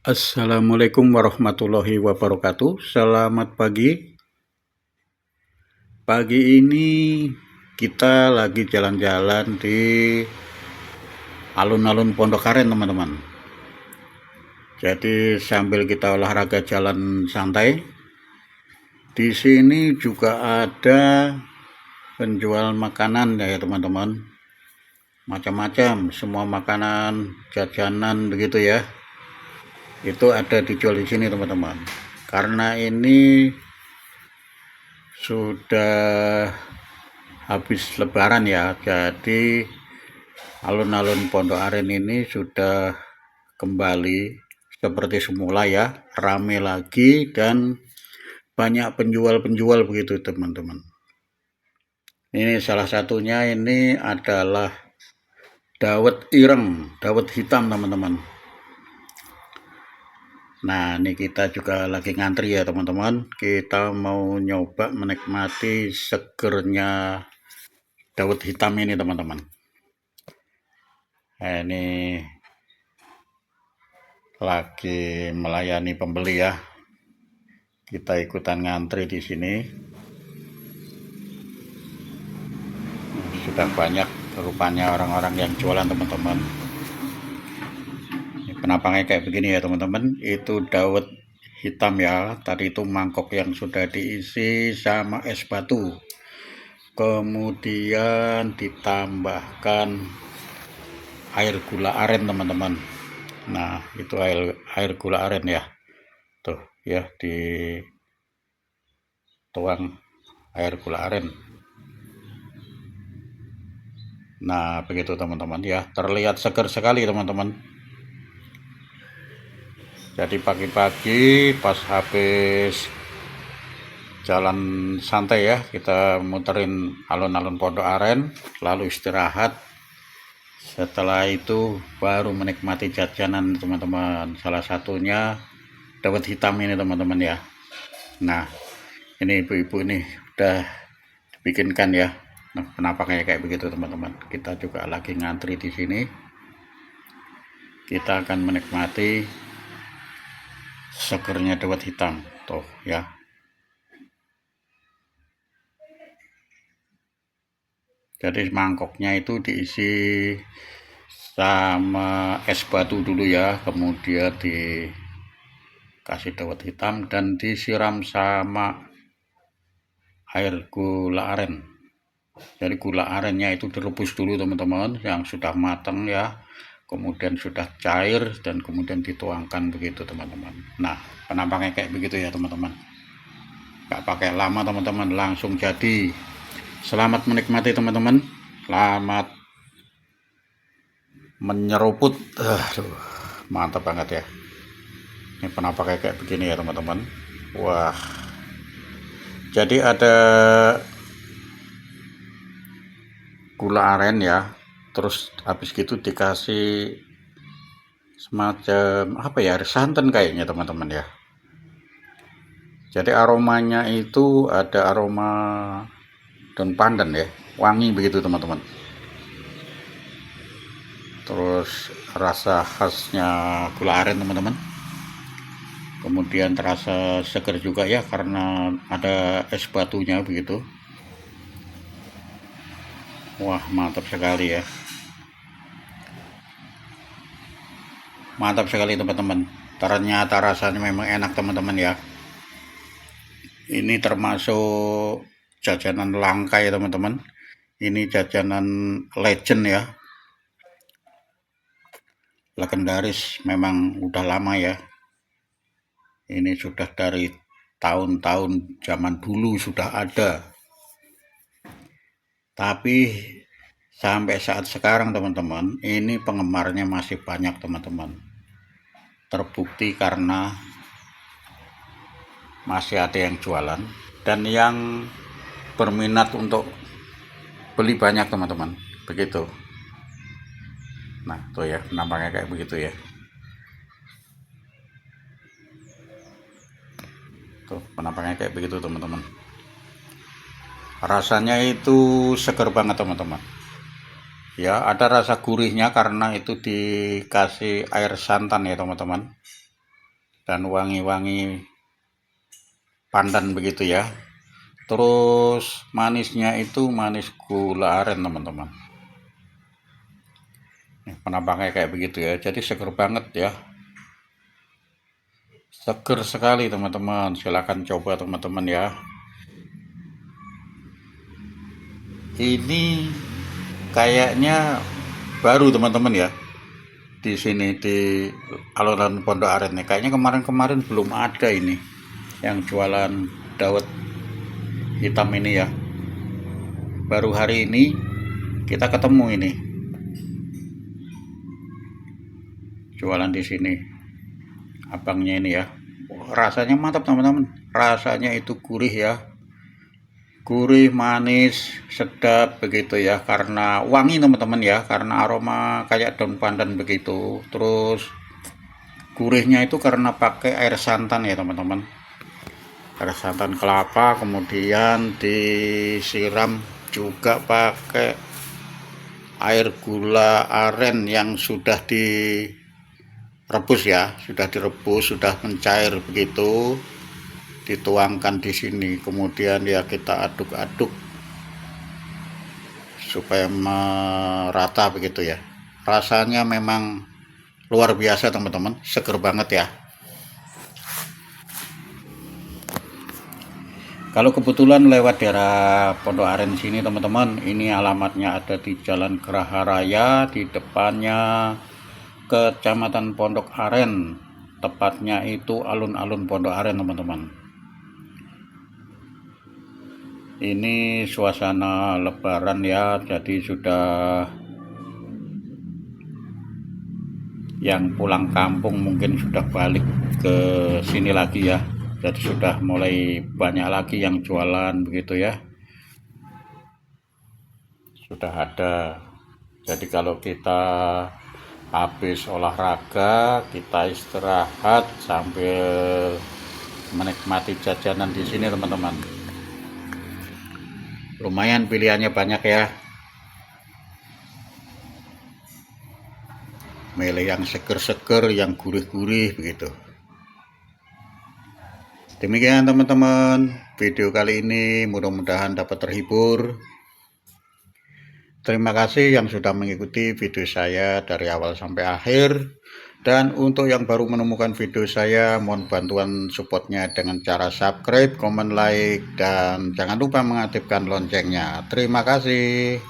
Assalamualaikum warahmatullahi wabarakatuh. Selamat pagi. Pagi ini kita lagi jalan-jalan di alun-alun Pondok Aren, teman-teman. Jadi sambil kita olahraga jalan santai, di sini juga ada penjual makanan ya, teman-teman. Macam-macam, semua makanan, jajanan begitu ya. Itu ada dijual di sini, teman-teman. Karena ini sudah habis lebaran ya, jadi alun-alun Pondok Aren ini sudah kembali seperti semula ya, rame lagi dan banyak penjual-penjual begitu, teman-teman. Ini salah satunya ini adalah dawet ireng, dawet hitam, teman-teman. Nah, ini kita juga lagi ngantri ya, teman-teman. Kita mau nyoba menikmati segernya dawet hitam ini, teman-teman. Nah, ini lagi melayani pembeli ya. Kita ikutan ngantri di sini. Sudah banyak rupanya orang-orang yang jualan, teman-teman. Penampangnya kayak begini ya, teman-teman. Itu dawet hitam ya. Tadi itu mangkok yang sudah diisi sama es batu. Kemudian ditambahkan air gula aren, teman-teman. Nah, itu air gula aren ya. Tuh ya, dituang air gula aren. Nah, begitu teman-teman ya. Terlihat segar sekali, teman-teman. Jadi pagi-pagi pas habis jalan santai ya, kita muterin alun-alun Pondok Aren, lalu istirahat. Setelah itu baru menikmati jajanan, teman-teman. Salah satunya dawet hitam ini, teman-teman ya. Nah, ini ibu-ibu ini udah dibikinkan ya. Nah, kenapa kayak begitu, teman-teman? Kita juga lagi ngantri di sini. Kita akan menikmati segernya dawet hitam, tuh ya. Jadi mangkoknya itu diisi sama es batu dulu ya, kemudian dikasih dawet hitam dan disiram sama air gula aren. Jadi gula arennya itu direbus dulu, teman-teman, yang sudah matang ya, kemudian sudah cair dan kemudian dituangkan begitu, teman-teman. Nah, penampaknya kayak begitu ya, teman-teman. Nggak pakai lama, teman-teman, langsung jadi. Selamat menikmati, teman-teman. Selamat menyeruput. Aduh, mantap banget ya. Ini penampaknya kayak begini ya, teman-teman. Wah, jadi ada gula aren ya, terus habis gitu dikasih semacam apa ya, santan kayaknya, teman-teman ya. Jadi aromanya itu ada aroma daun pandan ya, wangi begitu, teman-teman. Terus rasa khasnya gula aren, teman-teman. Kemudian terasa segar juga ya karena ada es batunya begitu. Wah, mantap sekali ya. Mantap sekali, teman-teman. Ternyata rasanya memang enak, teman-teman ya. Ini termasuk jajanan langka ya, teman-teman. Ini jajanan legend ya. Legendaris, memang udah lama ya. Ini sudah dari tahun-tahun zaman dulu sudah ada. Tapi sampai saat sekarang, teman-teman, ini penggemarnya masih banyak, teman-teman. Terbukti karena masih ada yang jualan dan yang berminat untuk beli banyak, teman-teman. Begitu. Nah, tuh ya, nampaknya kayak begitu ya. Tuh, penampaknya kayak begitu, teman-teman. Rasanya itu segar banget, teman-teman. Ya, ada rasa gurihnya karena itu dikasih air santan ya, teman-teman. dan wangi-wangi pandan begitu ya. Terus manisnya itu manis gula aren teman-teman. Penampaknya kayak begitu ya, jadi seger banget ya, seger sekali teman-teman. Silahkan coba teman-teman ya. Ini kayaknya baru teman-teman ya, di sini di alun-alun Pondok Aren nih. Kayaknya kemarin-kemarin belum ada ini yang jualan dawet hitam ini ya. Baru hari ini kita ketemu ini jualan di sini abangnya ini ya. Rasanya mantap teman-teman, rasanya itu gurih ya, gurih, manis, sedap begitu ya, karena wangi teman-teman ya, karena aroma kayak daun pandan begitu. Terus gurihnya itu karena pakai air santan ya teman-teman, air santan kelapa, kemudian disiram juga pakai air gula aren yang sudah direbus ya, sudah direbus, sudah mencair begitu, dituangkan di sini. Kemudian ya kita aduk-aduk supaya merata begitu ya. Rasanya memang luar biasa teman-teman, seger banget ya. Kalau kebetulan lewat daerah Pondok Aren sini teman-teman, ini alamatnya ada di Jalan Geraha Raya, di depannya Kecamatan Pondok Aren, tepatnya itu alun-alun Pondok Aren teman-teman. Ini suasana lebaran ya, jadi sudah yang pulang kampung mungkin sudah balik ke sini lagi ya, jadi sudah mulai banyak lagi yang jualan begitu ya, sudah ada. Jadi kalau kita habis olahraga, kita istirahat sambil menikmati jajanan di sini teman-teman. Lumayan pilihannya banyak ya, milih yang seger-seger, yang gurih-gurih begitu. Demikian teman-teman video kali ini, mudah-mudahan dapat terhibur. Terima kasih yang sudah mengikuti video saya dari awal sampai akhir. Dan untuk yang baru menemukan video saya, mohon bantuan supportnya dengan cara subscribe, komen, like, dan jangan lupa mengaktifkan loncengnya. Terima kasih.